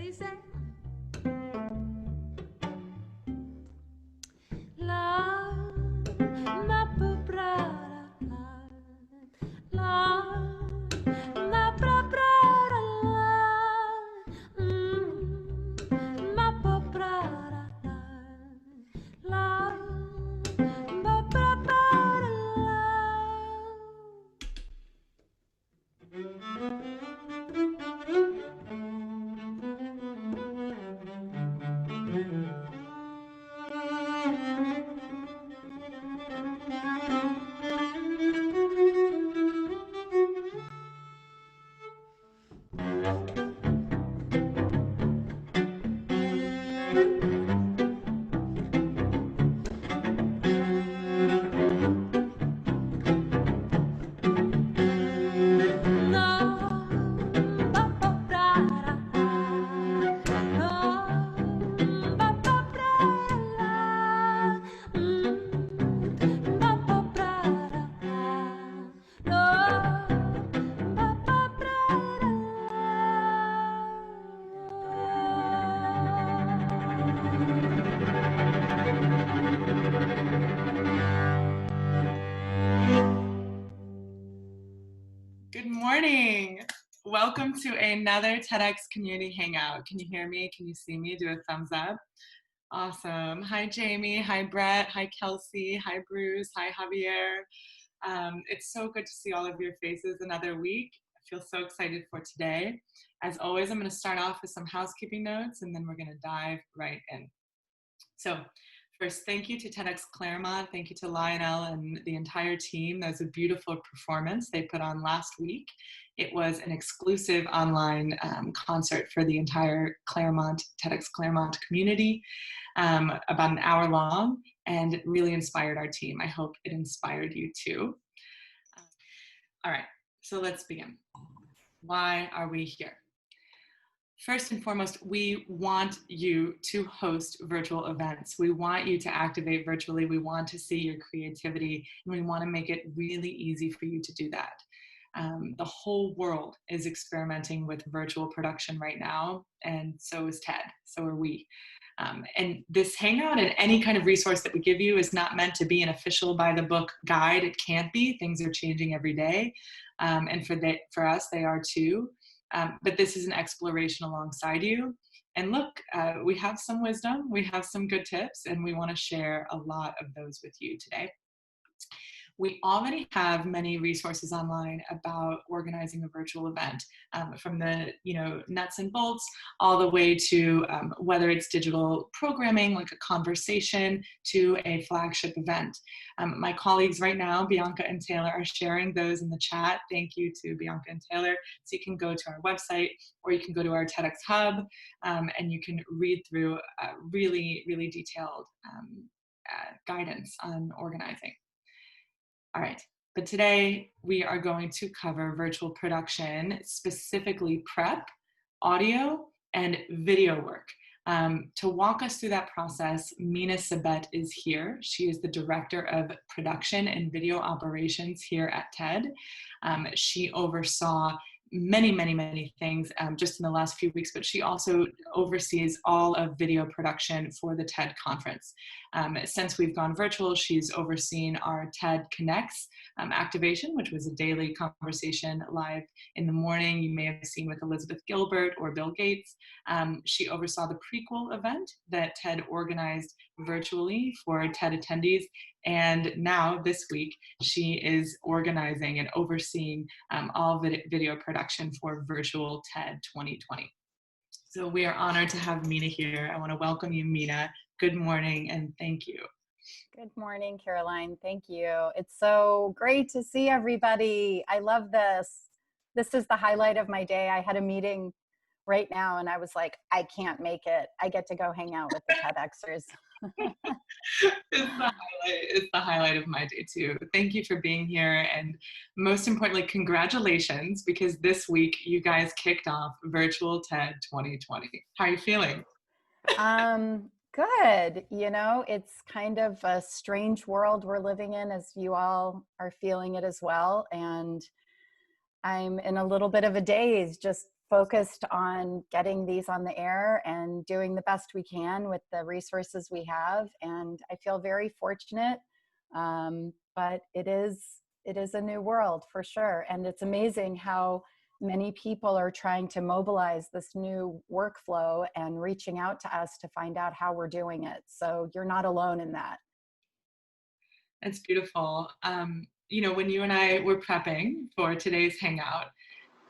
he said, La ma pra la ma pra ma pra la ma pra Good morning. Welcome to another TEDx community hangout. Can you hear me? Can you see me? Do a thumbs up. Awesome. Hi, Jamie. Hi, Brett. Hi, Kelsey. Hi, Bruce. Hi, Javier. It's so good to see all of your faces another week. I feel so excited for today. As always, I'm going to start off with some housekeeping notes, and then we're going to dive right in. So first, thank you to TEDx Claremont. Thank you to Lionel and the entire team. That was a beautiful performance they put on last week. It was an exclusive online concert for the entire Claremont, TEDx Claremont community, about an hour long, and it really inspired our team. I hope it inspired you too. All right, so let's begin. Why are we here? First and foremost, we want you to host virtual events. We want you to activate virtually. We want to see your creativity, and we want to make it really easy for you to do that. The whole world is experimenting with virtual production right now, and so is TED, so are we. And this hangout and any kind of resource that we give you is not meant to be an official by the book guide. It can't be. Things are changing every day. And for us, they are too. But this is an exploration alongside you. And look, we have some wisdom, we have some good tips, and we want to share a lot of those with you today. We already have many resources online about organizing a virtual event, from the nuts and bolts all the way to whether it's digital programming like a conversation to a flagship event. My colleagues right now, Bianca and Taylor, are sharing those in the chat. Thank you to Bianca and Taylor. So you can go to our website or you can go to our TEDx Hub, and you can read through really, really detailed guidance on organizing. All right, but today we are going to cover virtual production, specifically prep, audio, and video work. To walk us through that process, Mina Sabet is here. She is the Director of Production and Video Operations here at TED. She oversaw many things just in the last few weeks, but she also oversees all of video production for the TED conference. Since we've gone virtual, she's overseen our TED Connects activation, which was a daily conversation live in the morning. You may have seen with Elizabeth Gilbert or Bill Gates. She oversaw the prequel event that TED organized virtually for TED attendees. And now this week, she is organizing and overseeing all video production for virtual TED 2020. So we are honored to have Mina here. I want to welcome you, Mina. Good morning and thank you. Good morning, Caroline. Thank you. It's so great to see everybody. I love this. This is the highlight of my day. I had a meeting right now and I was like, I can't make it. I get to go hang out with the TEDxers. It's the highlight of my day too. Thank you for being here, and most importantly, congratulations, because this week you guys kicked off Virtual TED 2020. How are you feeling? Good. You know, it's kind of a strange world we're living in, as you all are feeling it as well. And I'm in a little bit of a daze, just focused on getting these on the air and doing the best we can with the resources we have. And I feel very fortunate, but it is a new world for sure. And it's amazing how many people are trying to mobilize this new workflow and reaching out to us to find out how we're doing it. So you're not alone in that. That's beautiful. When you and I were prepping for today's hangout,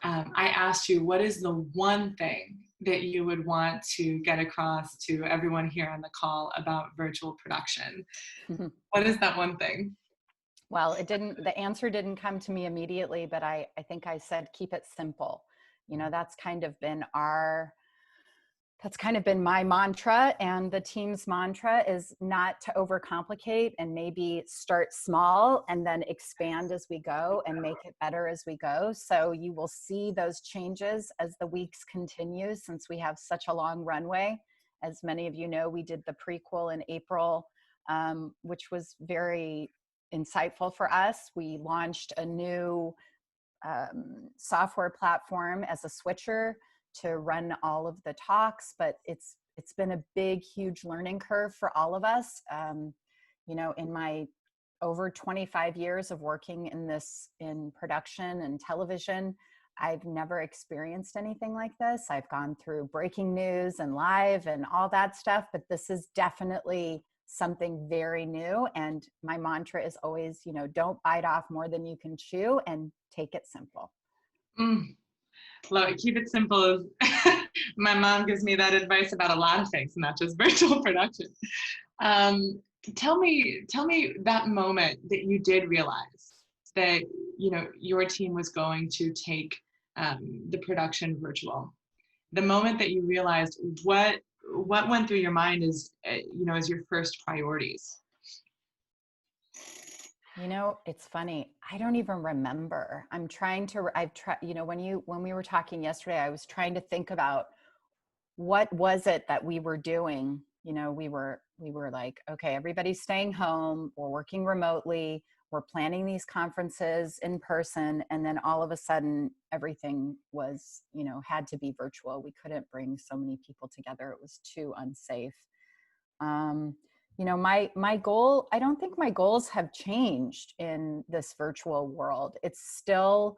I asked you, what is the one thing that you would want to get across to everyone here on the call about virtual production? What is that one thing? Well, the answer didn't come to me immediately, but I think I said, keep it simple. That's kind of been my mantra, and the team's mantra is not to overcomplicate and maybe start small and then expand as we go and make it better as we go. So you will see those changes as the weeks continue, since we have such a long runway. As many of you know, we did the prequel in April, which was very insightful for us. We launched a new software platform as a switcher to run all of the talks, but it's been a big, huge learning curve for all of us. In my over 25 years of working in production and television, I've never experienced anything like this. I've gone through breaking news and live and all that stuff, but this is definitely something very new. And my mantra is always, don't bite off more than you can chew, and take it simple. Love it. Keep it simple. My mom gives me that advice about a lot of things, not just virtual production. Tell me that moment that you did realize that your team was going to take the production virtual. The moment that you realized, what went through your mind as your first priorities? It's funny. I don't even remember. When we were talking yesterday, I was trying to think about what was it that we were doing. We were like, okay, everybody's staying home. We're working remotely. We're planning these conferences in person. And then all of a sudden, everything was, had to be virtual. We couldn't bring so many people together. It was too unsafe. My goal, I don't think my goals have changed in this virtual world. It's still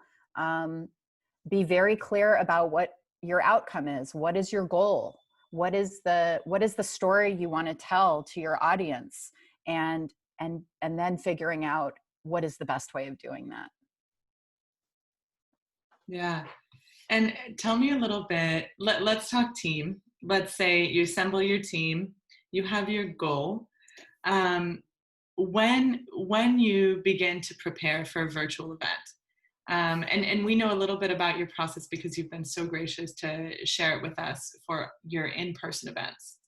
be very clear about what your outcome is. What is your goal? What is the story you want to tell to your audience? And then figuring out what is the best way of doing that. Yeah. And tell me a little bit, let's talk team. Let's say you assemble your team, you have your goal. When you begin to prepare for a virtual event, and we know a little bit about your process because you've been so gracious to share it with us for your in-person events.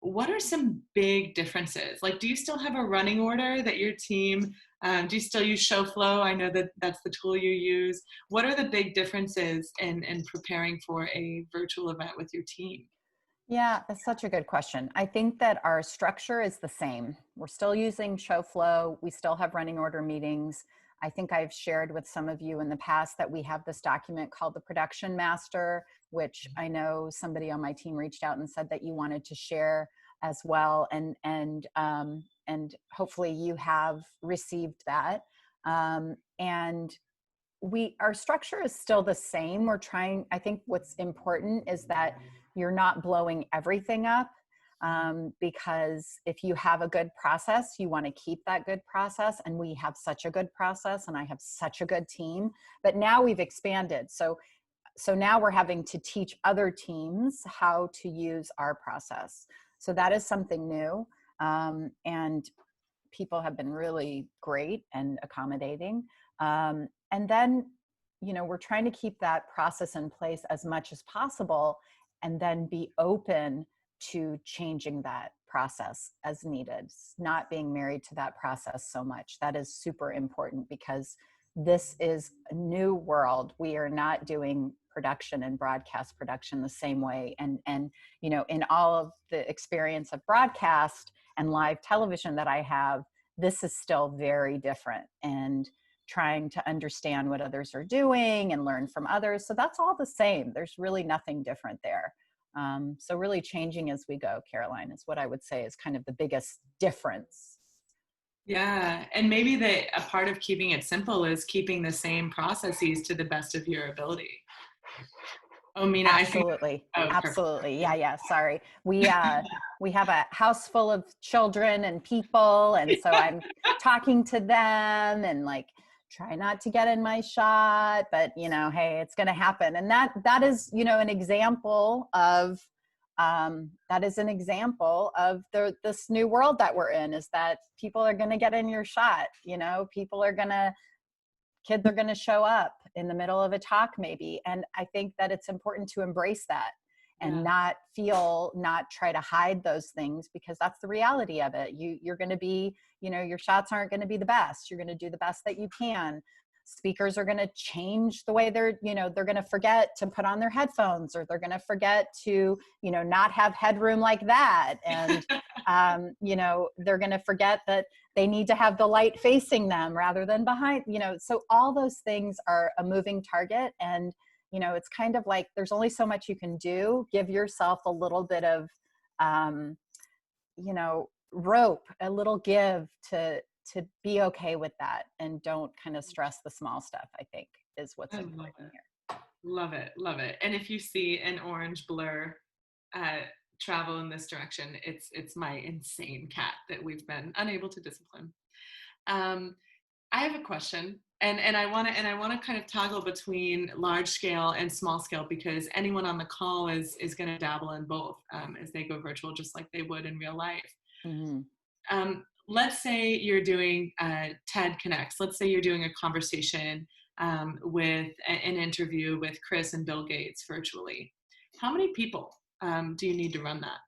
What are some big differences? Like, do you still have a running order that your team, do you still use ShowFlow? I know that that's the tool you use. What are the big differences in preparing for a virtual event with your team? Yeah, that's such a good question. I think that our structure is the same. We're still using ShowFlow. We still have running order meetings. I think I've shared with some of you in the past that we have this document called the Production Master, which I know somebody on my team reached out and said that you wanted to share as well. And hopefully you have received that. And our structure is still the same. I think what's important is that you're not blowing everything up, because if you have a good process, you want to keep that good process. And we have such a good process, and I have such a good team, but now we've expanded. So now we're having to teach other teams how to use our process. So that is something new. And people have been really great and accommodating. And then, we're trying to keep that process in place as much as possible, and then be open to changing that process as needed, not being married to that process so much. That is super important, because this is a new world. We are not doing production and broadcast production the same way. And in all of the experience of broadcast and live television that I have, this is still very different. And trying to understand what others are doing and learn from others. So that's all the same. There's really nothing different there. So really changing as we go, Caroline, is what I would say is kind of the biggest difference. Yeah, and maybe a part of keeping it simple is keeping the same processes to the best of your ability. Oh, Mina, Absolutely. I think, Absolutely. Yeah. Sorry. We have a house full of children and people. And so I'm talking to them and like, try not to get in my shot, but hey, it's going to happen. And that is, an example of, this new world that we're in, is that people are going to get in your shot. Kids are going to show up in the middle of a talk maybe. And I think that it's important to embrace that and not try to hide those things, because that's the reality of it. You're going to be, your shots aren't going to be the best. You're going to do the best that you can. Speakers are going to change the way they're going to forget to put on their headphones, or they're going to forget to, not have headroom like that. And, they're going to forget that they need to have the light facing them rather than behind, so all those things are a moving target. And, it's kind of like, there's only so much you can do. Give yourself a little bit of, rope, a little give to be okay with that, and don't kind of stress the small stuff, I think, is what's important here. Love it. Love it. And if you see an orange blur travel in this direction, it's my insane cat that we've been unable to discipline. I have a question, and I want to kind of toggle between large scale and small scale, because anyone on the call is going to dabble in both as they go virtual, just like they would in real life. Mm-hmm. Let's say you're doing TED Connects. Let's say you're doing a conversation with an interview with Chris and Bill Gates virtually. How many people do you need to run that?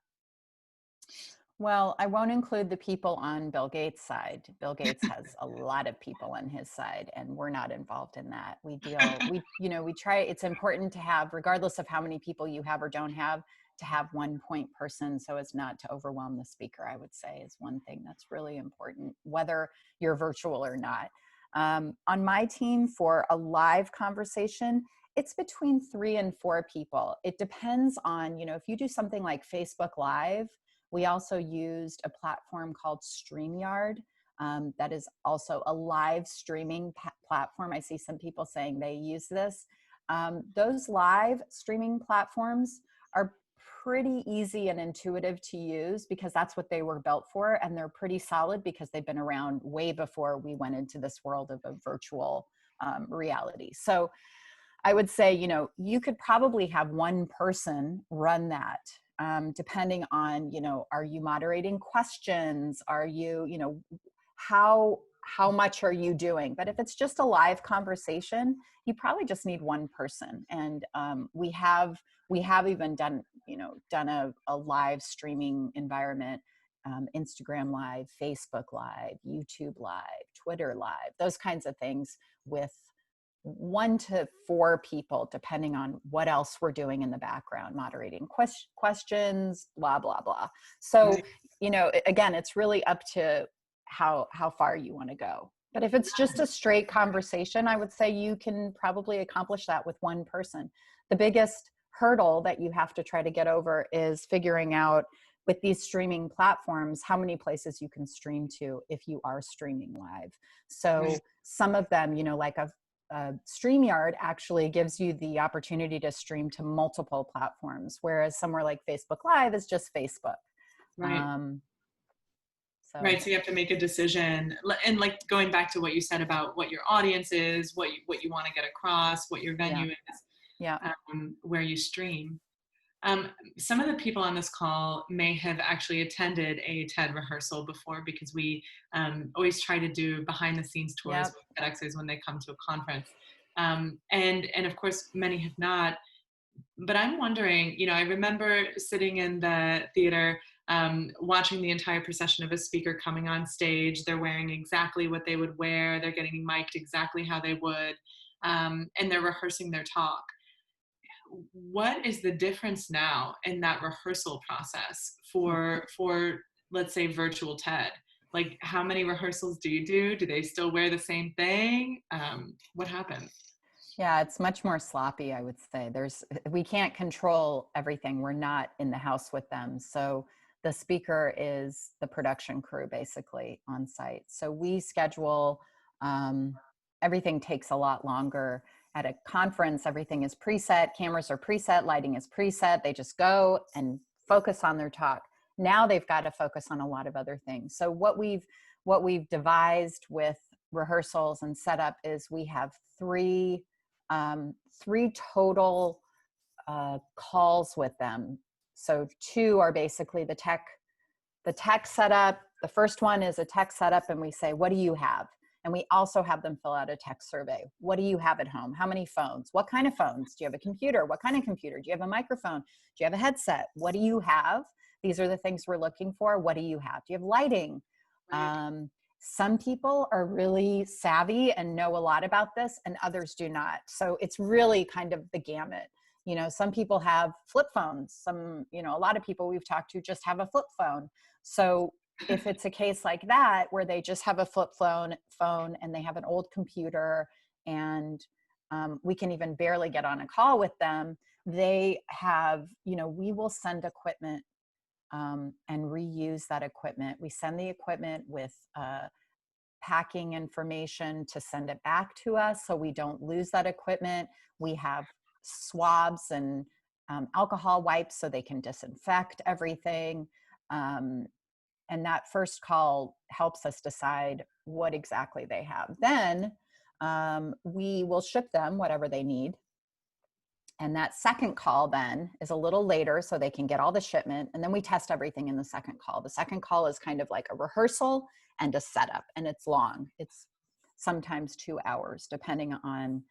Well, I won't include the people on Bill Gates' side. Bill Gates has a lot of people on his side, and we're not involved in that. We try, it's important to have, regardless of how many people you have or don't have, to have one point person so as not to overwhelm the speaker, I would say, is one thing that's really important, whether you're virtual or not. On my team, for a live conversation, it's between 3 and 4 people. It depends on, if you do something like Facebook Live. We also used a platform called StreamYard. That is also a live streaming platform. I see some people saying they use this. Those live streaming platforms are pretty easy and intuitive to use, because that's what they were built for. And they're pretty solid because they've been around way before we went into this world of a virtual reality. So I would say, you could probably have one person run that. Depending on, are you moderating questions? Are you, how much are you doing? But if it's just a live conversation, you probably just need one person. And we have even done a live streaming environment, Instagram Live, Facebook Live, YouTube Live, Twitter Live, those kinds of things, with 1 to 4 people, depending on what else we're doing in the background, moderating questions, blah, blah, blah. So, again, it's really up to how far you want to go. But if it's just a straight conversation, I would say you can probably accomplish that with one person. The biggest hurdle that you have to try to get over is figuring out, with these streaming platforms, how many places you can stream to if you are streaming live. So some of them, like StreamYard actually gives you the opportunity to stream to multiple platforms, whereas somewhere like Facebook Live is just Facebook. Right. So you have to make a decision, and like going back to what you said about what your audience is, what you want to get across, what your venue is, where you stream. Some of the people on this call may have actually attended a TED rehearsal before, because we always try to do behind the scenes tours with TEDxers when they come to a conference. And of course, many have not. But I'm wondering, I remember sitting in the theater, watching the entire procession of a speaker coming on stage. They're wearing exactly what they would wear. They're getting mic'd exactly how they would, and they're rehearsing their talk. What is the difference now in that rehearsal process for let's say virtual TED? Like, how many rehearsals do you do? Do they still wear the same thing? What happens? Yeah, it's much more sloppy, I would say. We can't control everything. We're not in the house with them. So the speaker is the production crew basically on site. So we schedule, everything takes a lot longer. At a conference, everything is preset, cameras are preset, lighting is preset. They just go and focus on their talk. Now they've got to focus on a lot of other things. So what we've devised with rehearsals and setup is we have three total calls with them. So two are basically the tech setup. The first one is a tech setup, and we say, what do you have? And we also have them fill out a tech survey. What do you have at home? How many phones? What kind of phones? Do you have a computer? What kind of computer? Do you have a microphone? Do you have a headset? What do you have? These are the things we're looking for. What do you have? Do you have lighting? Right. Some people are really savvy and know a lot about this, and others do not. So it's really kind of the gamut. Some people have flip phones. A lot of people we've talked to just have a flip phone. So if it's a case like that, where they just have a flip phone and they have an old computer, and we can even barely get on a call with them, they have, we will send equipment and reuse that equipment. We send the equipment with packing information to send it back to us so we don't lose that equipment. We have swabs and alcohol wipes so they can disinfect everything. And that first call helps us decide what exactly they have. Then we will ship them whatever they need. And that second call then is a little later so they can get all the shipment. And then we test everything in the second call. The second call is kind of like a rehearsal and a setup, and it's long. It's sometimes 2 hours, depending on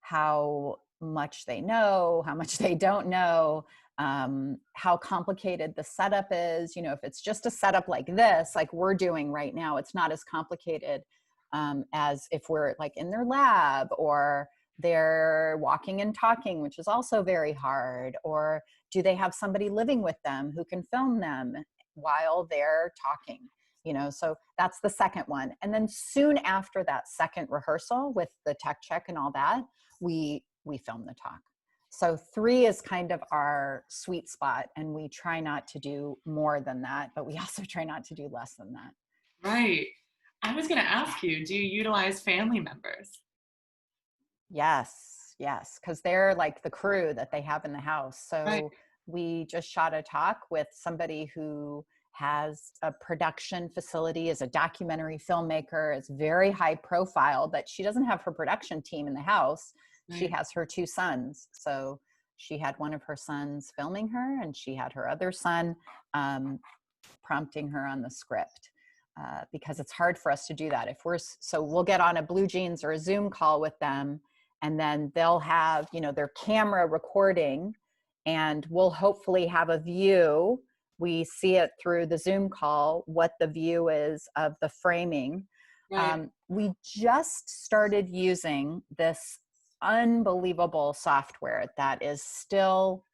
how much they know, how much they don't know, how complicated the setup is. If it's just a setup like this, like we're doing right now, it's not as complicated as if we're like in their lab, or they're walking and talking, which is also very hard. Or do they have somebody living with them who can film them while they're talking? So that's the second one. And then soon after that second rehearsal with the tech check and all that, we film the talk. So 3 is kind of our sweet spot, and we try not to do more than that, but we also try not to do less than that. Right. I was going to ask you, do you utilize family members? Yes, because they're like the crew that they have in the house. So Right. we just shot a talk with somebody who has a production facility, is a documentary filmmaker, is very high profile, but she doesn't have her production team in the house. She Right. has her 2 sons. So she had one of her sons filming her, and she had her other son prompting her on the script. Because it's hard for us to do that. So we'll get on a Blue Jeans or a Zoom call with them, and then they'll have, their camera recording, and we'll hopefully have a view. We see it through the Zoom call, what the view is of the framing. Right. We just started using this unbelievable software that is still,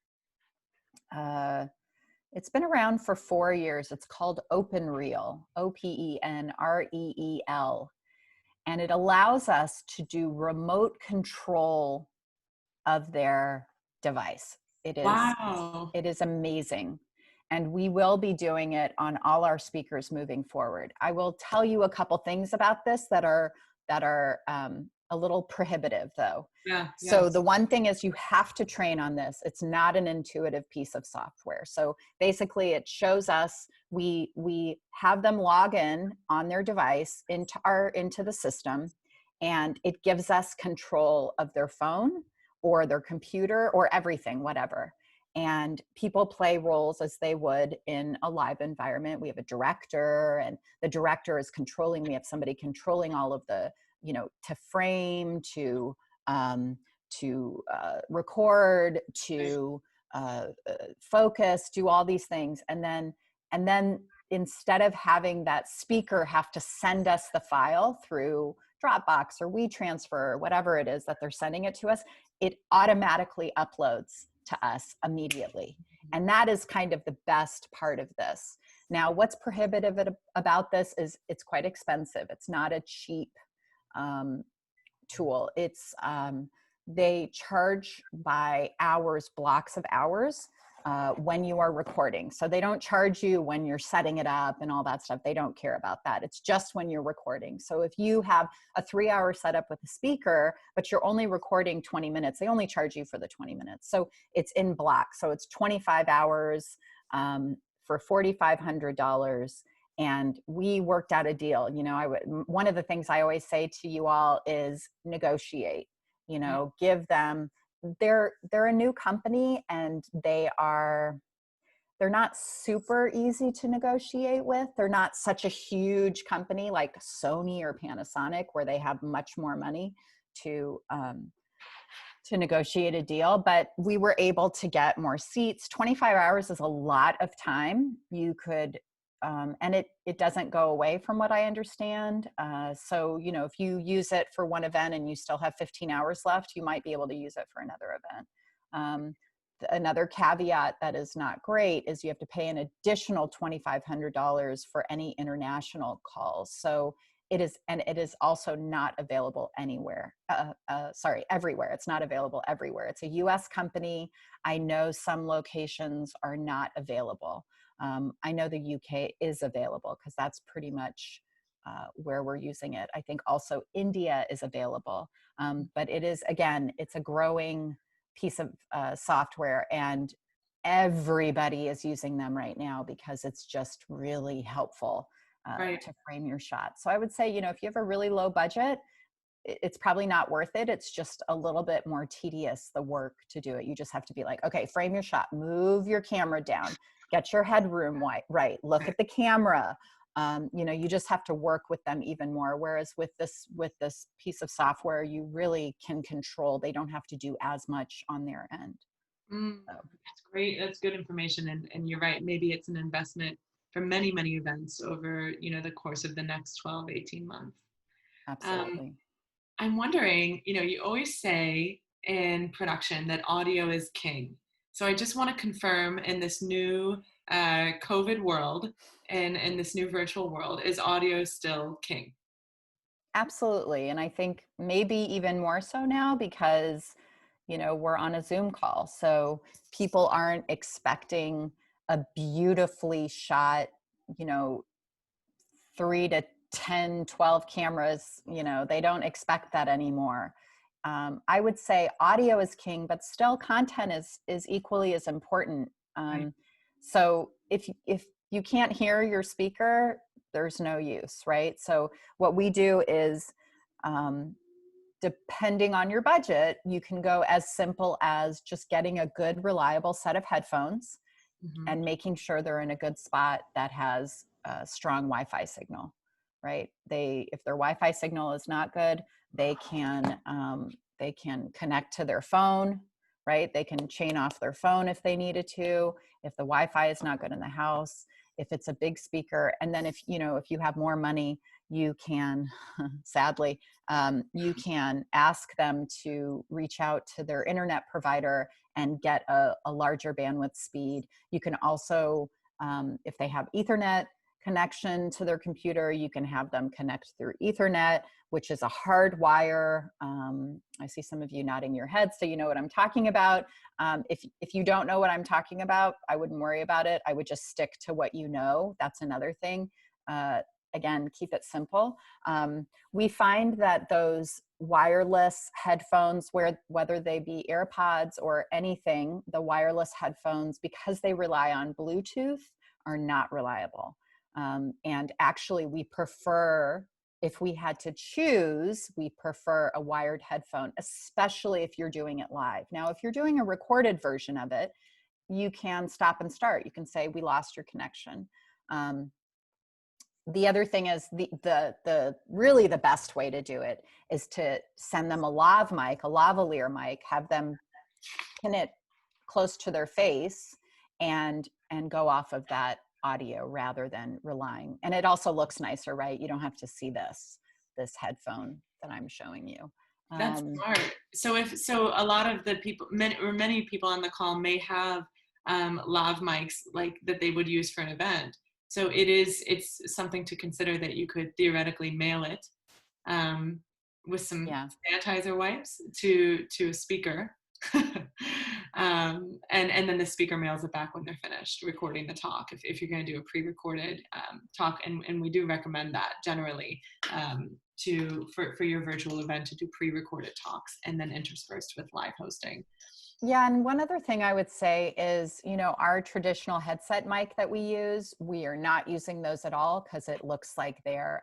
it's been around for 4 years. It's called OpenReel, OpenReel. And it allows us to do remote control of their device. Wow. It is amazing. And we will be doing it on all our speakers moving forward. I will tell you a couple things about this that are a little prohibitive, though. Yeah. So Yes. the one thing is, you have to train on this. It's not an intuitive piece of software. So basically it shows us, we have them log in on their device into the system, and it gives us control of their phone or their computer or everything, whatever. And people play roles as they would in a live environment. We have a director, and the director is controlling. We have somebody controlling all of the, to frame, to record, to focus, do all these things. And then instead of having that speaker have to send us the file through Dropbox or WeTransfer or whatever it is that they're sending it to us, it automatically uploads to us immediately. And that is kind of the best part of this. Now, what's prohibitive about this is it's quite expensive. It's not a cheap tool. It's they charge by hours, blocks of hours when you are recording. So they don't charge you when you're setting it up and all that stuff. They don't care about that. It's just when you're recording. So if you have a 3-hour setup with a speaker, but you're only recording 20 minutes, they only charge you for the 20 minutes. So it's in blocks. So it's 25 hours for $4,500. And we worked out a deal. You know, one of the things I always say to you all is negotiate, you know, give them, they're a new company, and they're not super easy to negotiate with. They're not such a huge company like Sony or Panasonic, where they have much more money to negotiate a deal, but we were able to get more seats. 25 hours is a lot of time. You could, and it doesn't go away from what I understand. So, you know, if you use it for one event and you still have 15 hours left, you might be able to use it for another event. Another caveat that is not great is you have to pay an additional $2,500 for any international calls. So it is also not available anywhere. Everywhere. It's not available everywhere. It's a US company. I know some locations are not available. I know the UK is available because that's pretty much where we're using it. I think also India is available. But it is, again, it's a growing piece of software, and everybody is using them right now because it's just really helpful to frame your shot. So I would say, you know, if you have a really low budget, it's probably not worth it. It's just a little bit more tedious, the work to do it. You just have to be like, okay, frame your shot, move your camera down, get your headroom right, look at the camera. You know, you just have to work with them even more. Whereas with this piece of software, you really can control. They don't have to do as much on their end. That's great. That's good information. And you're right. Maybe it's an investment for many, many events over, you know, the course of the next 12, 18 months. Absolutely. I'm wondering, you know, you always say in production that audio is king. So I just want to confirm, in this new COVID world and in this new virtual world, is audio still king? Absolutely. And I think maybe even more so now because, you know, we're on a Zoom call. So people aren't expecting a beautifully shot, you know, 3 to 10, 12 cameras. You know, they don't expect that anymore. I would say audio is king, but still content is equally as important. So if you can't hear your speaker, there's no use, right? So what we do is, depending on your budget, you can go as simple as just getting a good, reliable set of headphones and making sure they're in a good spot that has a strong Wi-Fi signal, right? If their Wi-Fi signal is not good, they can connect to their phone, right? They can chain off their phone if they needed to, if the Wi-Fi is not good in the house, if it's a big speaker. And then if you have more money, you can, sadly, you can ask them to reach out to their internet provider and get a larger bandwidth speed. You can also, if they have Ethernet connection to their computer, you can have them connect through Ethernet, which is a hard wire. I see some of you nodding your heads, so you know what I'm talking about. If you don't know what I'm talking about, I wouldn't worry about it. I would just stick to what you know. That's another thing. Again, keep it simple. We find that those wireless headphones, whether they be AirPods or anything, the wireless headphones, because they rely on Bluetooth, are not reliable. And actually, we prefer, if we had to choose, we prefer a wired headphone, especially if you're doing it live. Now, if you're doing a recorded version of it, you can stop and start. You can say, we lost your connection. The other thing is really the best way to do it is to send them a lavalier mic, have them pin it close to their face and go off of that audio rather than relying. And it also looks nicer, right? You don't have to see this headphone that I'm showing you. That's smart. So a lot of the people, many people on the call may have lav mics like that they would use for an event. So it's something to consider that you could theoretically mail it with some Yeah. sanitizer wipes to a speaker. And then the speaker mails it back when they're finished recording the talk, if you're going to do a pre-recorded talk, and we do recommend that generally for your virtual event to do pre-recorded talks and then interspersed with live hosting. Yeah, and one other thing I would say is, our traditional headset mic that we use, we are not using those at all because it looks like they're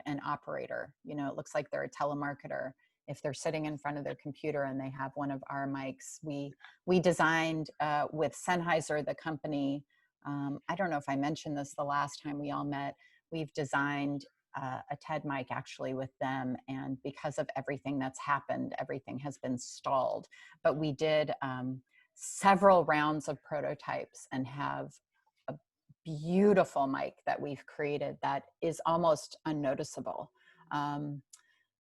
an operator. It looks like they're a telemarketer if they're sitting in front of their computer and they have one of our mics. We designed with Sennheiser, the company. I don't know if I mentioned this the last time we all met. We've designed a TED mic actually with them, and because of everything that's happened, everything has been stalled. But we did several rounds of prototypes and have a beautiful mic that we've created that is almost unnoticeable.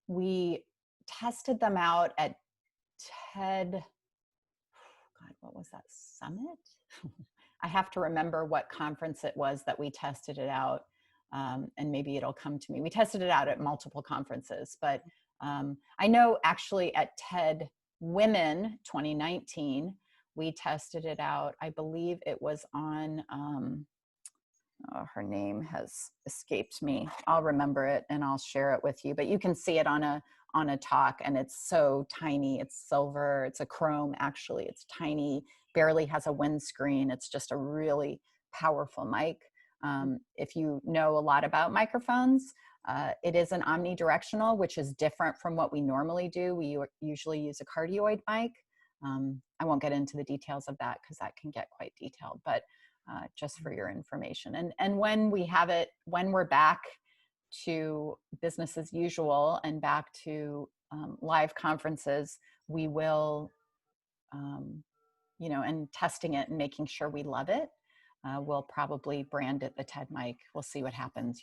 We tested them out at TED, God, what was that, Summit? I have to remember what conference it was that we tested it out. And maybe it'll come to me. We tested it out at multiple conferences, but I know actually at TED Women 2019, we tested it out. I believe it was on, her name has escaped me. I'll remember it and I'll share it with you, but you can see it on a talk, and it's so tiny. It's silver, it's a chrome, actually. It's tiny, barely has a windscreen. It's just a really powerful mic. If you know a lot about microphones, it is an omnidirectional, which is different from what we normally do. We usually use a cardioid mic. I won't get into the details of that because that can get quite detailed, but just for your information. And when we have it, when we're back to business as usual and back to live conferences, we will, and testing it and making sure we love it. We'll probably brand it the TED mic. We'll see what happens.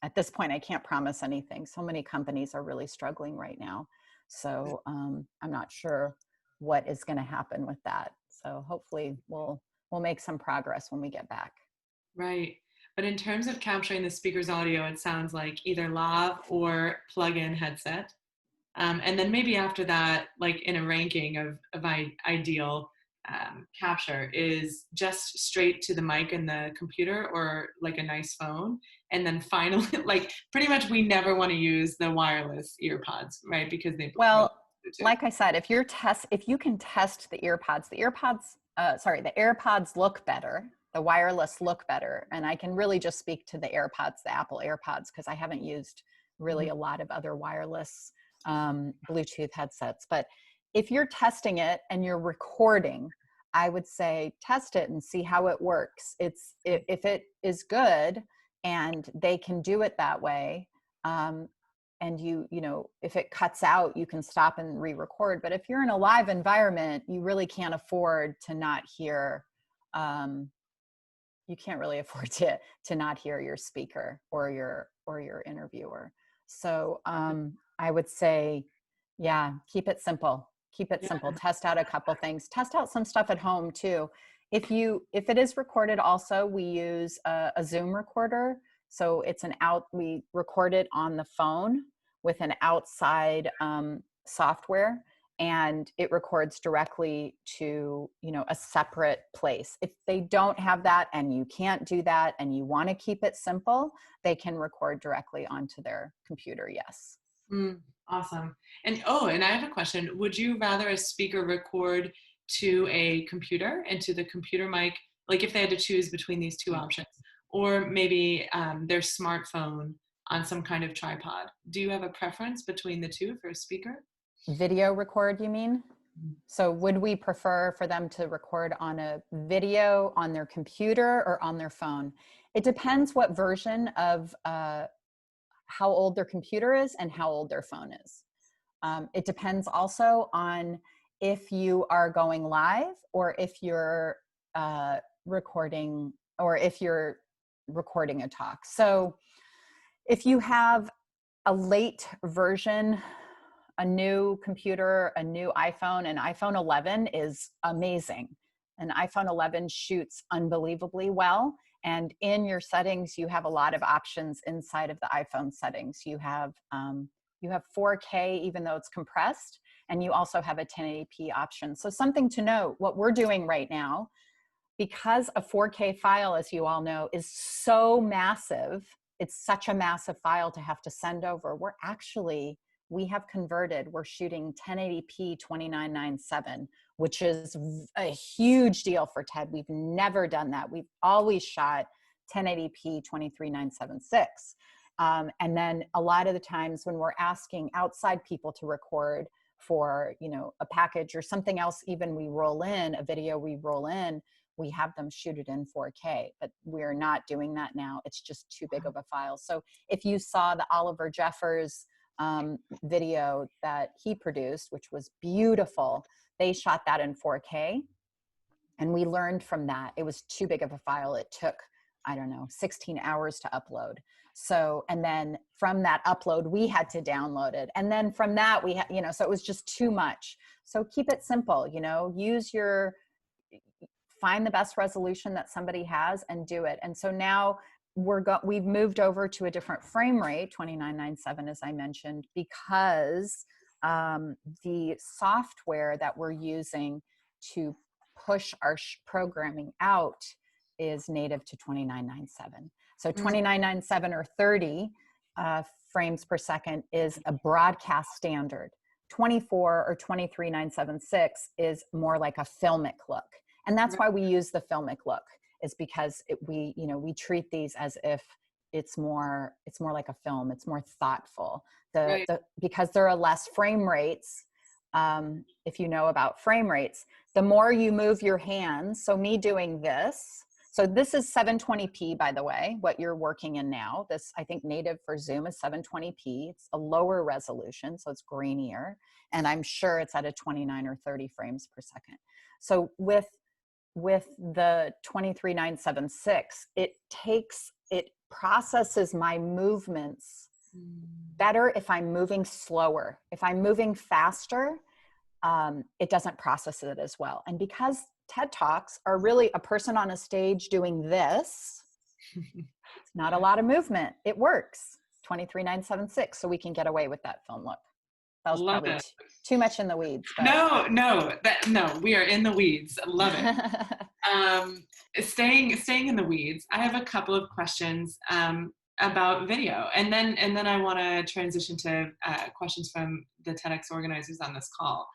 At this point, I can't promise anything. So many companies are really struggling right now. So I'm not sure what is going to happen with that. So hopefully we'll make some progress when we get back. Right. But in terms of capturing the speaker's audio, it sounds like either lav or plug-in headset. And then maybe after that, like in a ranking of ideal capture, is just straight to the mic and the computer, or like a nice phone. And then finally, like pretty much we never want to use the wireless earpods, right? Because they like I said, if you can test the AirPods look better. The wireless look better. And I can really just speak to the AirPods, the Apple AirPods, because I haven't used really a lot of other wireless Bluetooth headsets. But if you're testing it and you're recording, I would say test it and see how it works. If it is good and they can do it that way, and if it cuts out, you can stop and re-record. But if you're in a live environment, you really can't afford to not hear. You can't really afford to not hear your speaker or your interviewer. So I would say, yeah, keep it simple. Keep it simple. Test out a couple things. Test out some stuff at home too. If it is recorded, also we use a Zoom recorder. So we record it on the phone with an outside software, and it records directly to a separate place. If they don't have that and you can't do that and you want to keep it simple, they can record directly onto their computer. Yes. Awesome. And I have a question. Would you rather a speaker record to a computer and to the computer mic, like if they had to choose between these two options, or maybe their smartphone on some kind of tripod? Do you have a preference between the two for a speaker? Video record, you mean? So would we prefer for them to record on a video on their computer or on their phone? It depends what version of how old their computer is and how old their phone is. It depends also on if you are going live or if you're recording a talk. So if you have a late version, a new computer, a new iPhone, an iPhone 11 is amazing. An iPhone 11 shoots unbelievably well, And in your settings, you have a lot of options inside of the iPhone settings. You have 4K, even though it's compressed, and you also have a 1080p option. So something to note, what we're doing right now, because a 4K file, as you all know, is so massive, it's such a massive file to have to send over. We have converted, we're shooting 1080p 2997, which is a huge deal for TED. We've never done that. We've always shot 1080p 23976. And then a lot of the times when we're asking outside people to record for, a package or something else, even a video we roll in, we have them shoot it in 4K, but we're not doing that now. It's just too big of a file. So if you saw the Oliver Jeffers video that he produced, which was beautiful, they shot that in 4K. And we learned from that. It was too big of a file. It took, 16 hours to upload. So, and then from that upload, we had to download it. And then from that, we had, so it was just too much. So keep it simple, find the best resolution that somebody has and do it. And so now we've moved over to a different frame rate, 2997, as I mentioned, because the software that we're using to push our programming out is native to 2997. So 2997 or 30 frames per second is a broadcast standard. 24 or 23976 is more like a filmic look. And that's why we use the filmic look, is because we treat these as if it's more like a film. It's more thoughtful. Because there are less frame rates. If you know about frame rates, the more you move your hands. So me doing this. So this is 720p, by the way, what you're working in now. This, I think, native for Zoom is 720p. It's a lower resolution, so it's grainier. And I'm sure it's at a 29 or 30 frames per second. So with the 23976, it processes my movements better if I'm moving slower. If I'm moving faster, it doesn't process it as well. And because TED Talks are really a person on a stage doing this, it's not a lot of movement. It works. 23976, so we can get away with that film look. That was probably too much in the weeds. But. No, we are in the weeds. Love it. Staying in the weeds, I have a couple of questions about video, and then I want to transition to questions from the TEDx organizers on this call.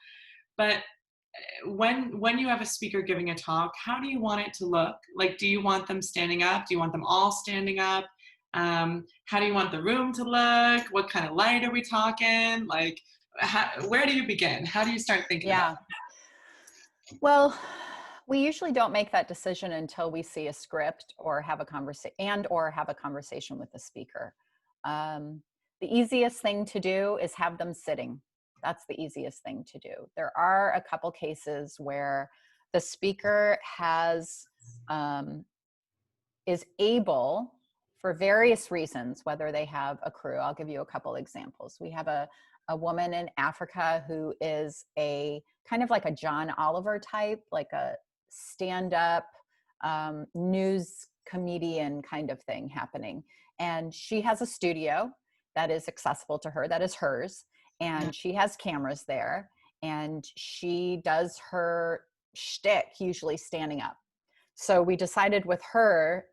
But when you have a speaker giving a talk, how do you want it to look? Like, do you want them standing up? Do you want them all standing up? How do you want the room to look? What kind of light are we talking? Like, where do you begin? How do you start thinking about it? Well, we usually don't make that decision until we see a script or have a conversation with the speaker. The easiest thing to do is have them sitting. That's the easiest thing to do. There are a couple cases where the speaker is able, for various reasons, whether they have a crew. I'll give you a couple examples. We have a woman in Africa who is a kind of like a John Oliver type, like a stand-up news comedian kind of thing happening. And she has a studio that is accessible to her, that is hers. And she has cameras there, and she does her shtick usually standing up. So we decided with her,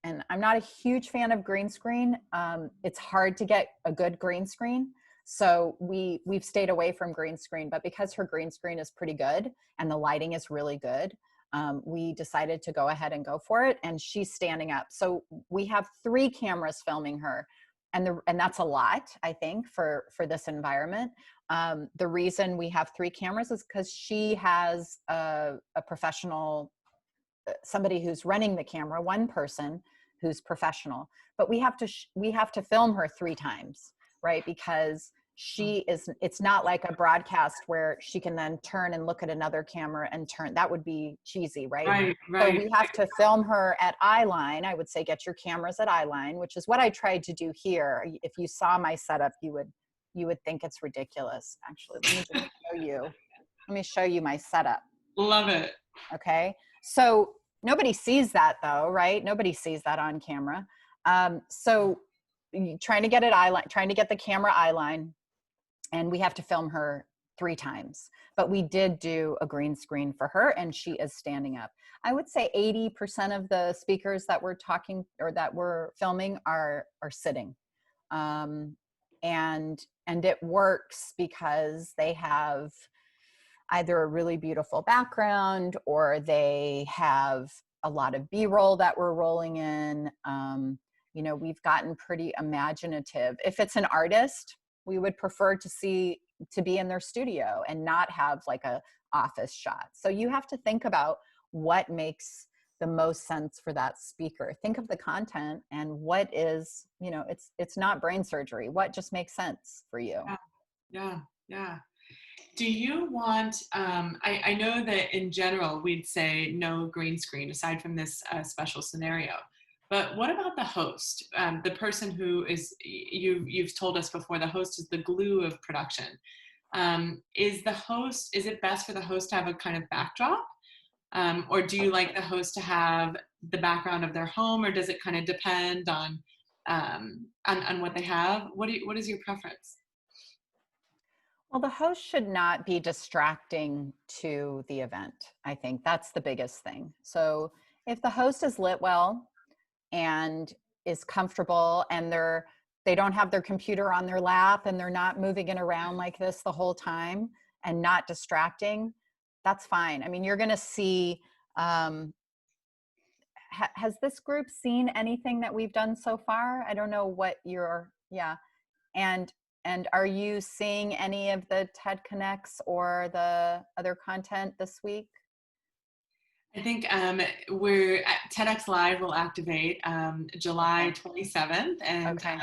and I'm not a huge fan of green screen. It's hard to get a good green screen. So we've stayed away from green screen, but because her green screen is pretty good and the lighting is really good, we decided to go ahead and go for it. And she's standing up. So we have 3 cameras filming her. And that's a lot, I think, for this environment. The reason we have 3 cameras is because she has a professional, somebody who's running the camera, one person who's professional. But we have to film her 3 times, right? Because it's not like a broadcast where she can then turn and look at another camera and turn. That would be cheesy, right? Right. So we have to film her at eye line. I would say get your cameras at eye line, which is what I tried to do here. If you saw my setup, you would think it's ridiculous. Actually, let me just show you. Let me show you my setup. Love it. Okay. So Nobody sees that though, right? Nobody sees that on camera. So trying to get trying to get the camera eye line, and we have to film her 3 times. But we did do a green screen for her, and she is standing up. I would say 80% of the speakers that we're talking or that we're filming are sitting. Um, and it works because they have either a really beautiful background or they have a lot of B-roll that we're rolling in. You know, we've gotten pretty imaginative. If it's an artist, we would prefer to be in their studio and not have like a office shot. So you have to think about what makes the most sense for that speaker. Think of the content and what is, you know, it's not brain surgery. What just makes sense for you? Yeah. Do you want, I know that in general, we'd say no green screen aside from this special scenario, but what about the host? The person who is, you've told us before, the host is the glue of production. Is it best for the host to have a kind of backdrop? Or do you like the host to have the background of their home, or does it kind of depend on what they have? What is your preference? Well, the host should not be distracting to the event. I think that's the biggest thing. So if the host is lit well and is comfortable and they don't have their computer on their lap and they're not moving it around like this the whole time and not distracting, that's fine. I mean, you're going to see, has this group seen anything that we've done so far? I don't know what yeah. And are you seeing any of the TED Connects or the other content this week? I think we're at TEDx Live will activate July 27th. And Okay.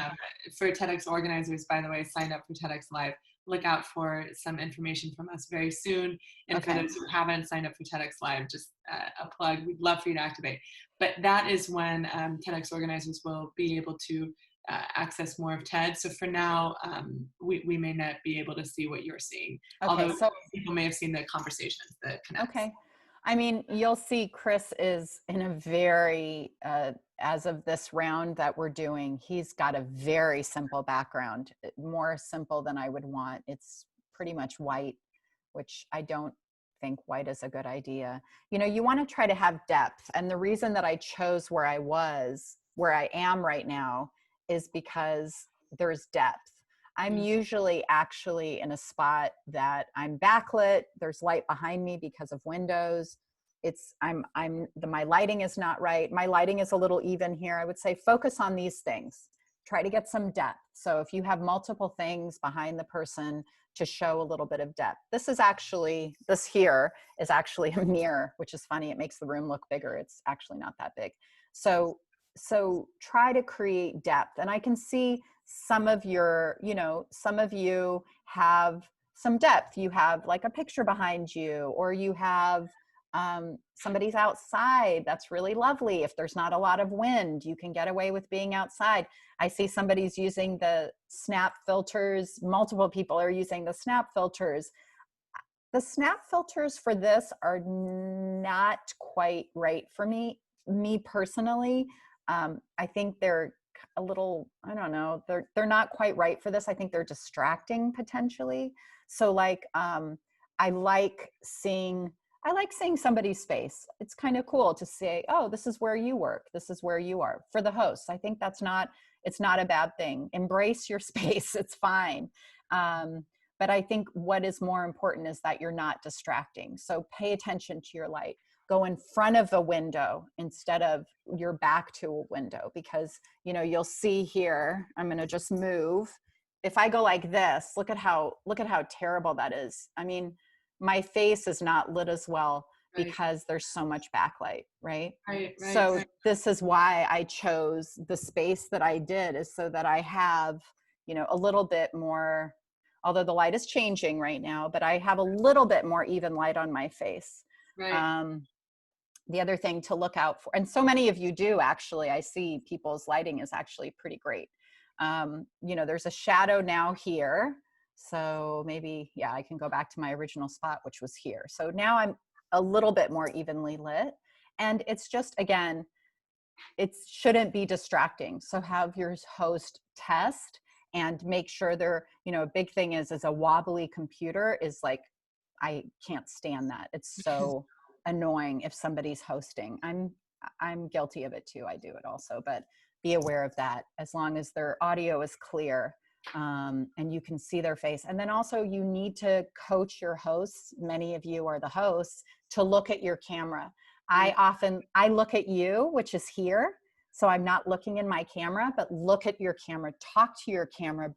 For TEDx organizers, by the way, sign up for TEDx Live. Look out for some information from us very soon. And for those who haven't signed up for TEDx Live, just a plug, we'd love for you to activate. But that is when TEDx organizers will be able to access more of TED. So for now, we may not be able to see what you're seeing. Okay, Although people may have seen the conversations that connect. Okay. I mean, you'll see Chris is in a very, as of this round that we're doing, he's got a very simple background, more simple than I would want. It's pretty much white, which I don't think white is a good idea. You know, you want to try to have depth. And the reason that I chose where I am right now is because there's depth. I'm usually actually in a spot that I'm backlit. There's light behind me because of windows. My lighting is not right. My lighting is a little even here. I would say focus on these things. Try to get some depth. So if you have multiple things behind the person to show a little bit of depth. This here is actually a mirror, which is funny. It makes the room look bigger. It's actually not that big. So try to create depth. And I can see some of you have some depth. You have like a picture behind you, or you have somebody's outside. That's really lovely. If there's not a lot of wind, you can get away with being outside. I see somebody's using the snap filters. Multiple people are using the snap filters. The snap filters for this are not quite right for me personally. I think they're a little, I don't know, they're not quite right for this. I think they're distracting potentially. So like, I like seeing somebody's face. It's kind of cool to say, oh, this is where you work. This is where you are. For the hosts, I think it's not a bad thing. Embrace your space. It's fine. But I think what is more important is that you're not distracting. So pay attention to your light. Go in front of a window instead of your back to a window, because you'll see here, I'm going to just move. If I go like this, look at how terrible that is. I mean, my face is not lit as well because there's so much backlight, right? So this is why I chose the space that I did, is so that I have, a little bit more, although the light is changing right now, but I have a little bit more even light on my face. The other thing to look out for, and so many of you do actually, I see people's lighting is actually pretty great. There's a shadow now here. So maybe, yeah, I can go back to my original spot, which was here. So now I'm a little bit more evenly lit. And it's just, again, it shouldn't be distracting. So have your host test and make sure they're, a big thing is a wobbly computer is like, I can't stand that. It's so annoying if somebody's hosting. I'm guilty of it too. I do it also, but be aware of that as long as their audio is clear, and you can see their face. And then also you need to coach your hosts. Many of you are the hosts, to look at your camera. I look at you, which is here. So I'm not looking in my camera, but look at your camera, talk to your camera,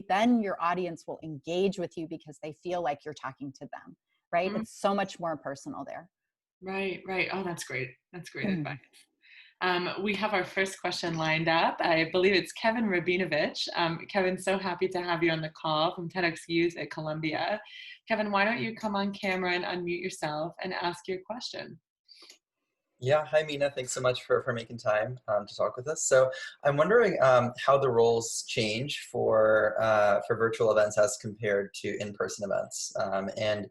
then your audience will engage with you because they feel like you're talking to them, right? Mm-hmm. It's so much more personal there. Right. Oh, that's great. That's great advice. We have our first question lined up. I believe it's Kevin Rabinovich. Kevin, so happy to have you on the call from TEDx Youth at Columbia. Kevin, why don't you come on camera and unmute yourself and ask your question? Yeah, hi Mina. Thanks so much for making time to talk with us. So I'm wondering how the roles change for virtual events as compared to in-person events, and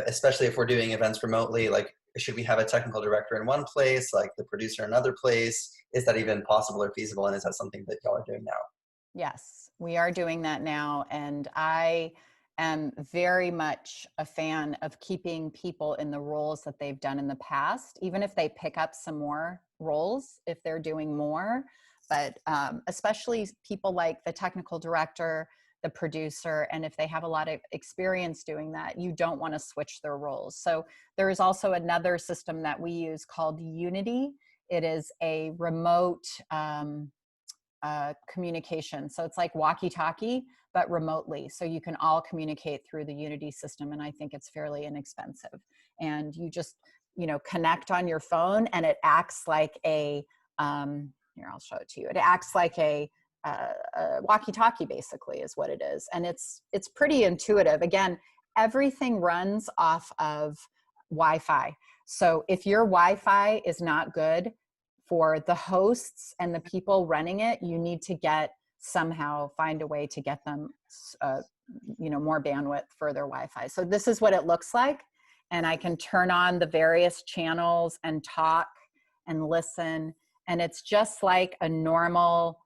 especially if we're doing events remotely, like should we have a technical director in one place, like the producer in another place? Is that even possible or feasible, and is that something that y'all are doing now? Yes, we are doing that now, and I am very much a fan of keeping people in the roles that they've done in the past, even if they pick up some more roles, if they're doing more. But especially people like the technical director, the producer, and if they have a lot of experience doing that, you don't want to switch their roles. So there is also another system that we use called Unity. It is a remote communication. So it's like walkie-talkie, but remotely. So you can all communicate through the Unity system. And I think it's fairly inexpensive. And you just, connect on your phone, and it acts like here, I'll show it to you. It acts like a walkie-talkie, basically, is what it is. And it's pretty intuitive. Again, everything runs off of Wi-Fi. So if your Wi-Fi is not good, for the hosts and the people running it, you need to find a way to get them, more bandwidth for their Wi-Fi. So this is what it looks like. And I can turn on the various channels and talk and listen. And it's just like a normal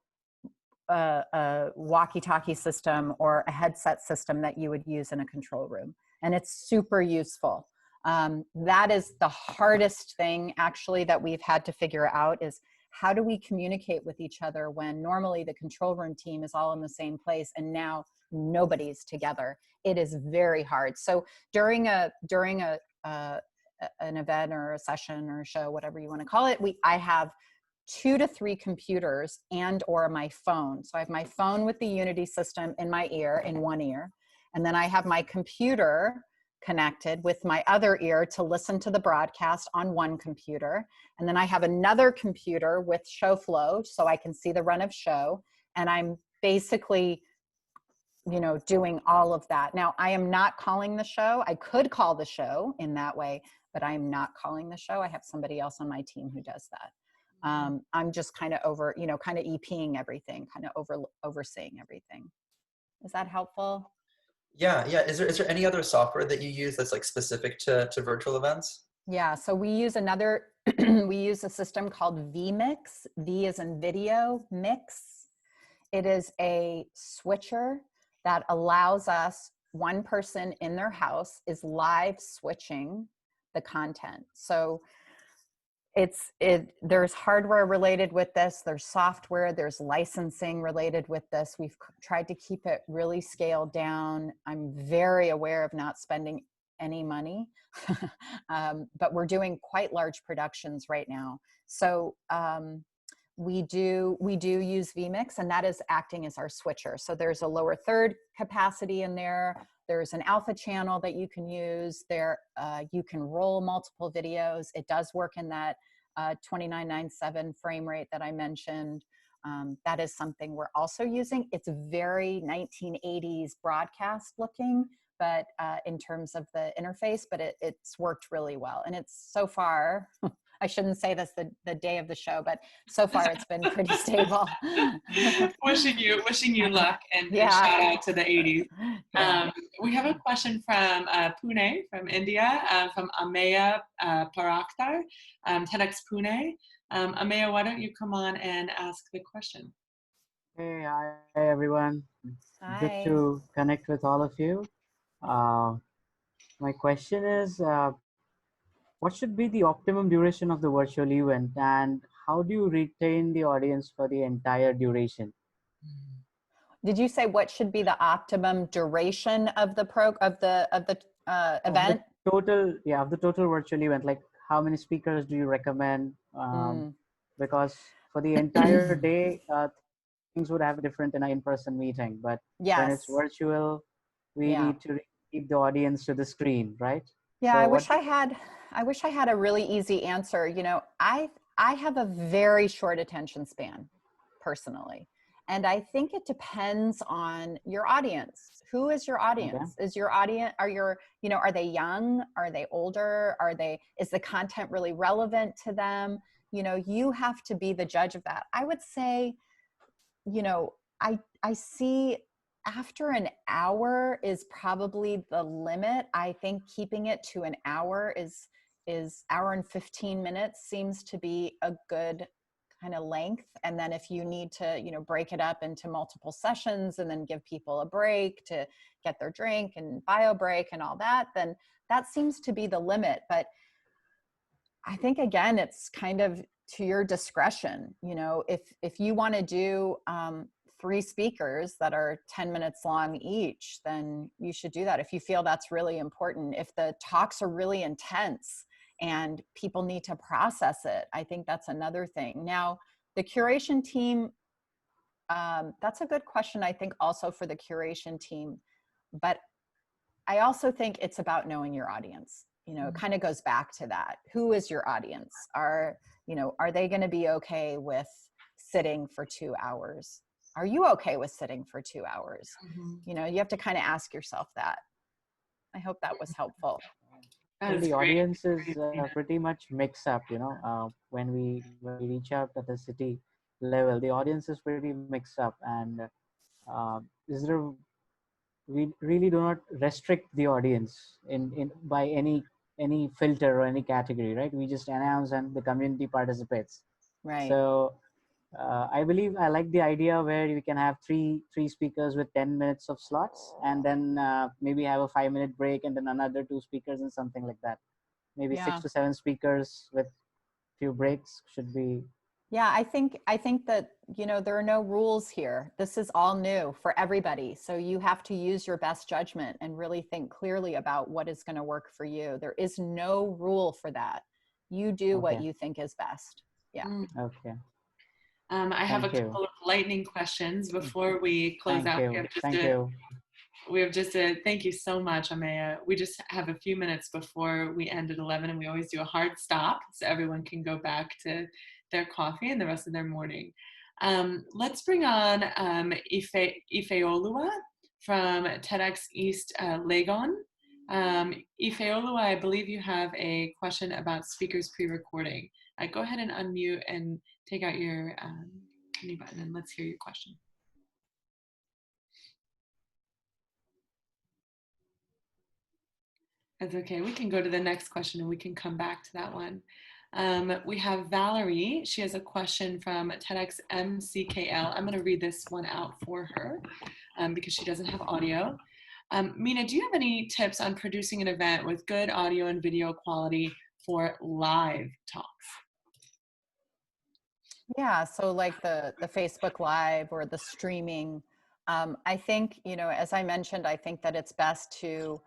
walkie-talkie system or a headset system that you would use in a control room. And it's super useful. That is the hardest thing actually that we've had to figure out, is how do we communicate with each other when normally the control room team is all in the same place and now nobody's together. It is very hard. So during an event or a session or a show, whatever you want to call it, I have 2 to 3 computers or my phone. So I have my phone with the Unity system in one ear, and then I have my computer connected with my other ear to listen to the broadcast on one computer. And then I have another computer with show flow so I can see the run of show. And I'm basically, doing all of that. Now, I am not calling the show. I could call the show in that way, but I'm not calling the show. I have somebody else on my team who does that. I'm just kind of kind of EPing everything, kind of overseeing everything. Is that helpful? Yeah. Is there any other software that you use that's like specific to virtual events? Yeah, so we use we use a system called vMix. V as in video, mix. It is a switcher that allows us, one person in their house is live switching the content. So there's hardware related with this, there's software, there's licensing related with this. We've tried to keep it really scaled down. I'm very aware of not spending any money, but we're doing quite large productions right now. So we do use vMix, and that is acting as our switcher. So there's a lower third capacity in there. There's an alpha channel that you can use there. You can roll multiple videos. It does work in that 2997 frame rate that I mentioned. That is something we're also using. It's very 1980s broadcast looking, but in terms of the interface, but it's worked really well. And it's so far, I shouldn't say this the day of the show, but so far it's been pretty stable. wishing you luck and Yeah. shout out to the 80s. Yeah. We have a question from Pune, from India, from Ameya Parakhtar, TEDx Pune. Ameya, why don't you come on and ask the question? Hey, hi everyone. Good Hi. to connect with all of you. My question is, what should be the optimum duration of the virtual event, and how do you retain the audience for the entire duration? Did you say what should be the optimum duration of the event? Of the total virtual event, like how many speakers do you recommend? Because for the entire day, things would have different in an in-person meeting, but when it's Yes. virtual, we Yeah. need to keep the audience to the screen, right? Yeah, So I wish I had a really easy answer. You know, I have a very short attention span personally. And I think it depends on your audience. Who is your audience? Is your audience, are they young? Are they older? Is the content really relevant to them? You know, you have to be the judge of that. I would say, you know, I see after an hour is probably the limit. I think keeping it to an hour is hour and 15 minutes seems to be a good kind of length. And then if you need to, you know, break it up into multiple sessions and then give people a break to get their drink and bio break and all that, then that seems to be the limit. But I think again, it's kind of to your discretion. You know, if you want to do 3 speakers that are 10 minutes long each, then you should do that if you feel that's really important. If the talks are really intense and people need to process it, I think that's another thing. Now, the curation team, that's a good question, I think, also for the curation team. But I also think it's about knowing your audience. You know, it kind of goes back to that. Who is your audience? Are they going to be okay with sitting for 2 hours? Are you okay with sitting for 2 hours? You know, you have to kind of ask yourself that. I hope that was helpful. Well, the audience is pretty much mixed up, you know, when we reach out at the city level, the audience is pretty mixed up, and we really do not restrict the audience in by any filter or any category, right? We just announce and the community participates. Right. So I believe I like the idea where we can have three speakers with 10 minutes of slots, and then maybe have a 5-minute break, and then another 2 speakers and something like that. Maybe 6 to 7 speakers with few breaks should be. Yeah, I think that, you know, there are no rules here. This is all new for everybody. So you have to use your best judgment and really think clearly about what is going to work for you. There is no rule for that. You do what you think is best. Yeah. Okay. I have a couple of lightning questions before we close out. We have just a thank you so much, Ameya. We just have a few minutes before we end at 11, and we always do a hard stop so everyone can go back to their coffee and the rest of their morning. Let's bring on Ifeoluwa from TEDx East Legon. Ifeoluwa, I believe you have a question about speakers pre-recording. Go ahead and unmute and take out your mute button, and let's hear your question. That's okay. We can go to the next question and we can come back to that one. We have Valerie. She has a question from TEDx MCKL. I'm going to read this one out for her because she doesn't have audio. Mina, do you have any tips on producing an event with good audio and video quality for live talks? Yeah, so like the Facebook Live or the streaming, I think, you know, as I mentioned, I think that it's best to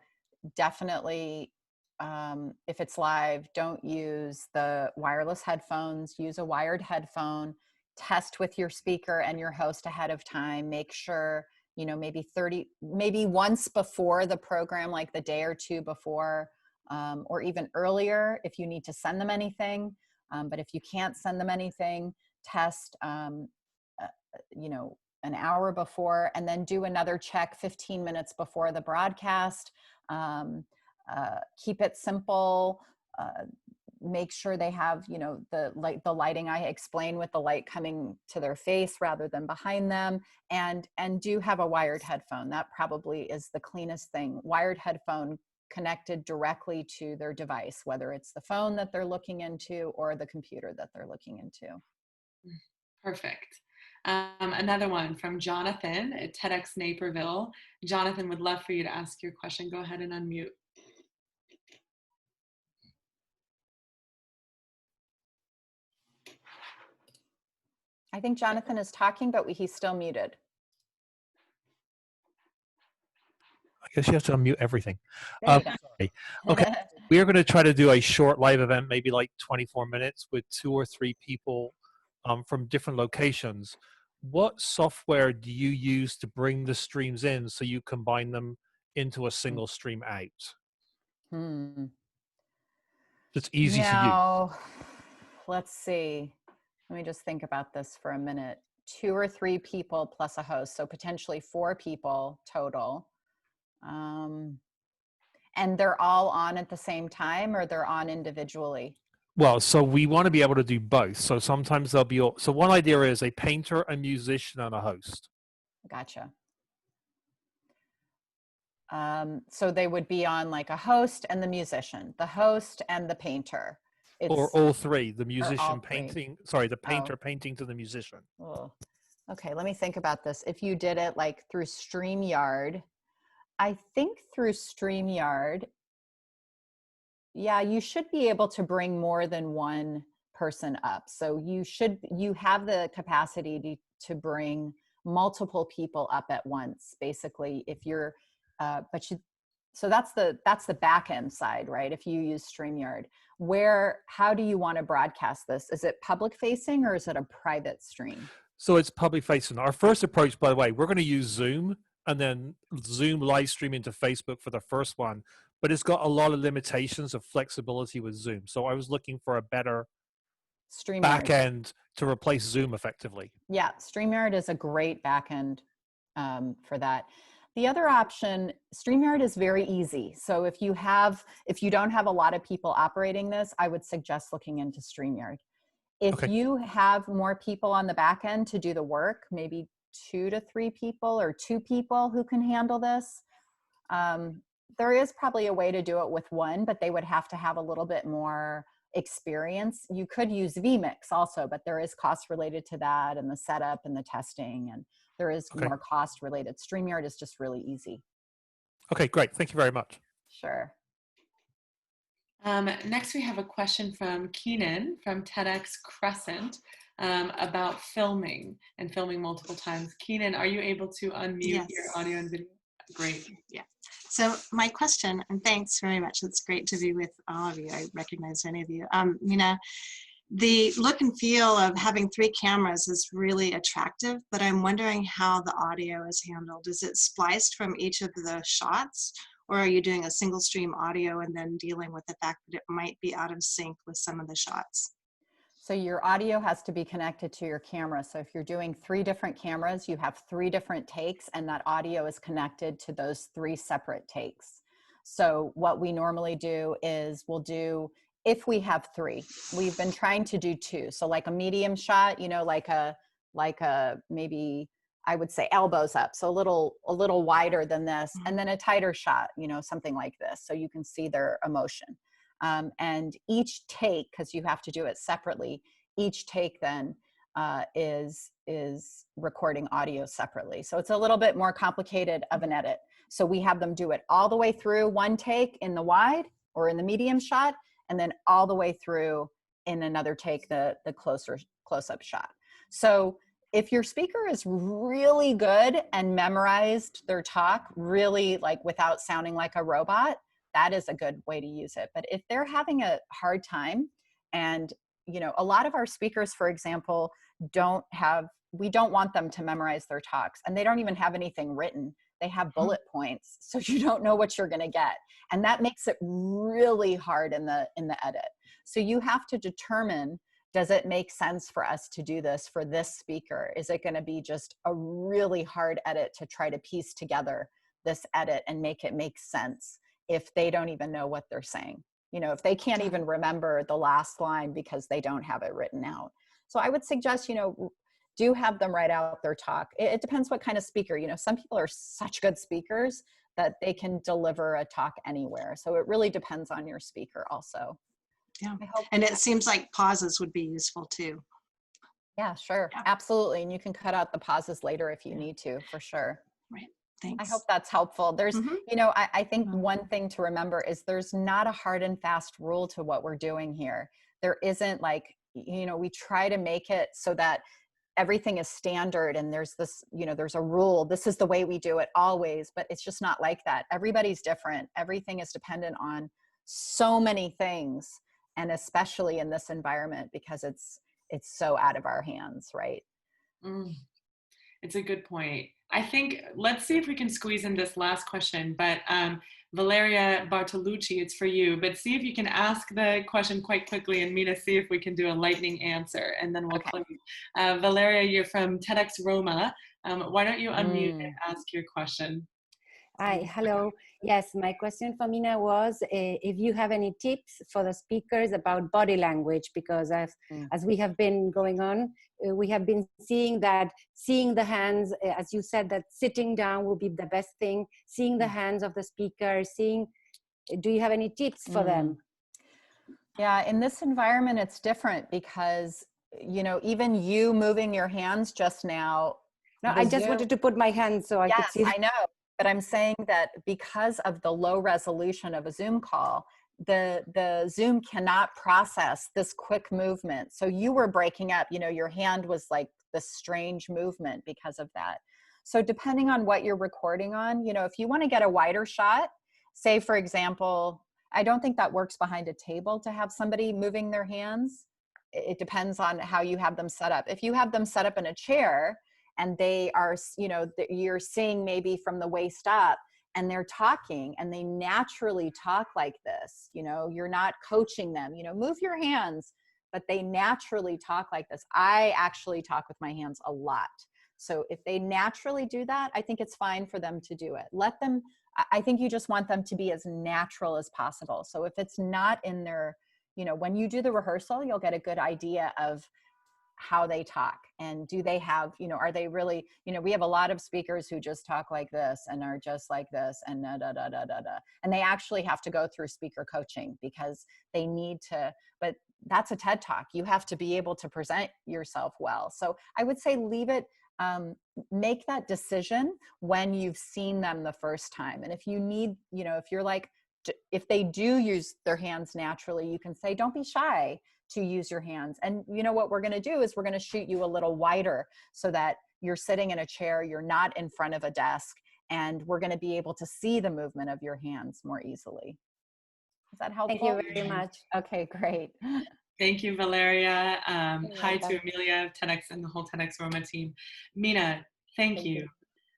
definitely, if it's live, don't use the wireless headphones, use a wired headphone, test with your speaker and your host ahead of time, make sure, you know, maybe once before the program, like the day or 2 before, or even earlier if you need to send them anything. But if you can't send them anything, test, you know, an hour before, and then do another check 15 minutes before the broadcast. Keep it simple. make sure they have, you know, the lighting I explained, with the light coming to their face rather than behind them, and do have a wired headphone. That probably is the cleanest thing. Wired headphone connected directly to their device, whether it's the phone that they're looking into or the computer that they're looking into. Perfect. Another one from Jonathan at TEDx Naperville. Jonathan, would love for you to ask your question. Go ahead and unmute. I think Jonathan is talking, but he's still muted. I guess you have to unmute everything. There you go. Sorry. Okay, we are going to try to do a short live event, maybe like 24 minutes, with 2 or 3 people from different locations. What software do you use to bring the streams in so you combine them into a single stream out? It's easy to use. Now, let's see. Let me just think about this for a minute. 2 or 3 people plus a host, so potentially 4 people total. And they're all on at the same time, or they're on individually? Well, so we want to be able to do both. So sometimes there'll be, so one idea is a painter, a musician, and a host. Gotcha. So they would be on like a host and the musician, the host and the painter. Or all 3, the musician all 3. painting, sorry, the painter painting to the musician. Oh. Okay, let me think about this. If you did it like through StreamYard, I think through StreamYard, yeah, you should be able to bring more than one person up. So you have the capacity to bring multiple people up at once, basically, if you're, so that's the back end side, right? If you use StreamYard, how do you want to broadcast this? Is it public facing or is it a private stream? So it's public facing. Our first approach, by the way, we're going to use Zoom and then Zoom live stream into Facebook for the first one, but it's got a lot of limitations of flexibility with Zoom. So I was looking for a better StreamYard back end to replace Zoom effectively. Yeah, StreamYard is a great back end for that. The other option, StreamYard is very easy. So if you don't have a lot of people operating this, I would suggest looking into StreamYard. If you have more people on the back end to do the work, maybe 2 to 3 people or 2 people who can handle this, there is probably a way to do it with 1, but they would have to have a little bit more experience. You could use vMix also, but there is cost related to that and the setup and the testing, and there is more cost related. StreamYard is just really easy. Okay, great. Thank you very much. Sure. Next, we have a question from Keenan from TEDx Crescent about filming and filming multiple times. Keenan, are you able to unmute your audio and video? Great. Yeah. So my question, and thanks very much. It's great to be with all of you. I recognize any of you. Mina, the look and feel of having 3 cameras is really attractive, but I'm wondering how the audio is handled. Is it spliced from each of the shots, or are you doing a single stream audio and then dealing with the fact that it might be out of sync with some of the shots? So your audio has to be connected to your camera. So if you're doing 3 different cameras, you have 3 different takes, and that audio is connected to those 3 separate takes. So what we normally do is if we have 3, we've been trying to do 2. So like a medium shot, you know, like a maybe I would say elbows up, so a little wider than this, and then a tighter shot, you know, something like this, so you can see their emotion. And each take, because you have to do it separately, each take then is recording audio separately. So it's a little bit more complicated of an edit. So we have them do it all the way through one take in the wide or in the medium shot, and then all the way through in another take, the close-up shot. So if your speaker is really good and memorized their talk really, like, without sounding like a robot, that is a good way to use it. But if they're having a hard time, and, you know, a lot of our speakers, for example, we don't want them to memorize their talks, and they don't even have anything written. They have bullet points, so you don't know what you're going to get. And that makes it really hard in the edit. So you have to determine, does it make sense for us to do this for this speaker? Is it going to be just a really hard edit to try to piece together this edit and make it make sense if they don't even know what they're saying? you know, if they can't even remember the last line because they don't have it written out. So I would suggest, you know, do have them write out their talk. It depends what kind of speaker, you know, some people are such good speakers that they can deliver a talk anywhere. So it really depends on your speaker also. Yeah. I hope And it seems like pauses would be useful too. Yeah, sure. Yeah. Absolutely. And you can cut out the pauses later if you need to, for sure. Right. I Thanks. hope that's helpful. There's, Mhm. you know, I think one thing to remember is there's not a hard and fast rule to what we're doing here. There isn't like, you know, we try to make it so that everything is standard and there's this, you know, there's a rule. This is the way we do it always, but it's just not like that. Everybody's different. Everything is dependent on so many things. And especially in this environment, because it's so out of our hands, right? It's a good point. I think, let's see if we can squeeze in this last question, but Valeria Bartolucci, it's for you, but see if you can ask the question quite quickly, and Mina, see if we can do a lightning answer, and then we'll close. Valeria, you're from TEDx Roma. Why don't you unmute and ask your question? Hi, hello. Yes, my question for Mina was if you have any tips for the speakers about body language, because as we have been going on, we have been seeing the hands, as you said, that sitting down will be the best thing, seeing the hands of the speaker, do you have any tips for them? Yeah, in this environment, it's different because, you know, even you moving your hands just now. No, I just wanted to put my hands so I could see. Yes, I know. But I'm saying that because of the low resolution of a Zoom call, the Zoom cannot process this quick movement. So you were breaking up, you know, your hand was like this strange movement because of that. So depending on what you're recording on, you know, if you want to get a wider shot, say for example, I don't think that works behind a table to have somebody moving their hands. It depends on how you have them set up. If you have them set up in a chair, and they are, you know, you're seeing maybe from the waist up and they're talking and they naturally talk like this, you know, you're not coaching them, you know, move your hands, but they naturally talk like this. I actually talk with my hands a lot. So if they naturally do that, I think it's fine for them to do it. Let them, I think you just want them to be as natural as possible. So if it's not in their, you know, when you do the rehearsal, you'll get a good idea of how they talk and do they have, you know, are they really, you know, we have a lot of speakers who just talk like this and are just like this and and they actually have to go through speaker coaching because they need to, but that's a TED Talk. You have to be able to present yourself well. So I would say leave it, make that decision when you've seen them the first time. And if you need, you know, if you're like, if they do use their hands naturally, you can say, don't be shy to use your hands. And you know what we're going to do is we're going to shoot you a little wider so that you're sitting in a chair, you're not in front of a desk, and we're going to be able to see the movement of your hands more easily. Is that helpful? Thank you very much. Okay, great. Thank you, Valeria. Hi to Amelia, TEDx, and the whole TEDx Roma team. Mina, thank you.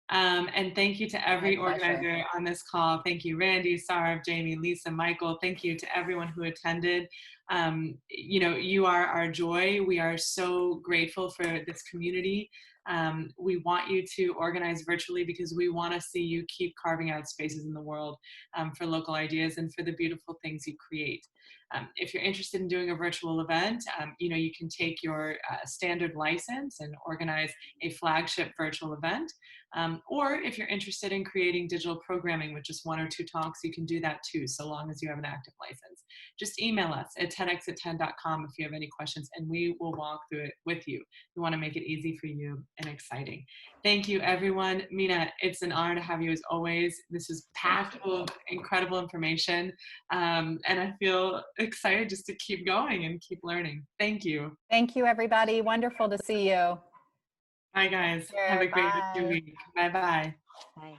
And thank you to every organizer on this call. Thank you, Randy, Sarah, Jamie, Lisa, Michael. Thank you to everyone who attended. You know, you are our joy. We are so grateful for this community. We want you to organize virtually because we want to see you keep carving out spaces in the world for local ideas and for the beautiful things you create. If you're interested in doing a virtual event, you know, you can take your standard license and organize a flagship virtual event. Or if you're interested in creating digital programming with just 1 or 2 talks, you can do that too, so long as you have an active license. Just email us at tedx@10.com if you have any questions, and we will walk through it with you. We want to make it easy for you and exciting. Thank you, everyone. Mina, it's an honor to have you as always. This is packed full of incredible information, and I feel excited just to keep going and keep learning. Thank you. Thank you, everybody. Wonderful to see you. Bye, guys. Have a great week. Bye-bye. Bye.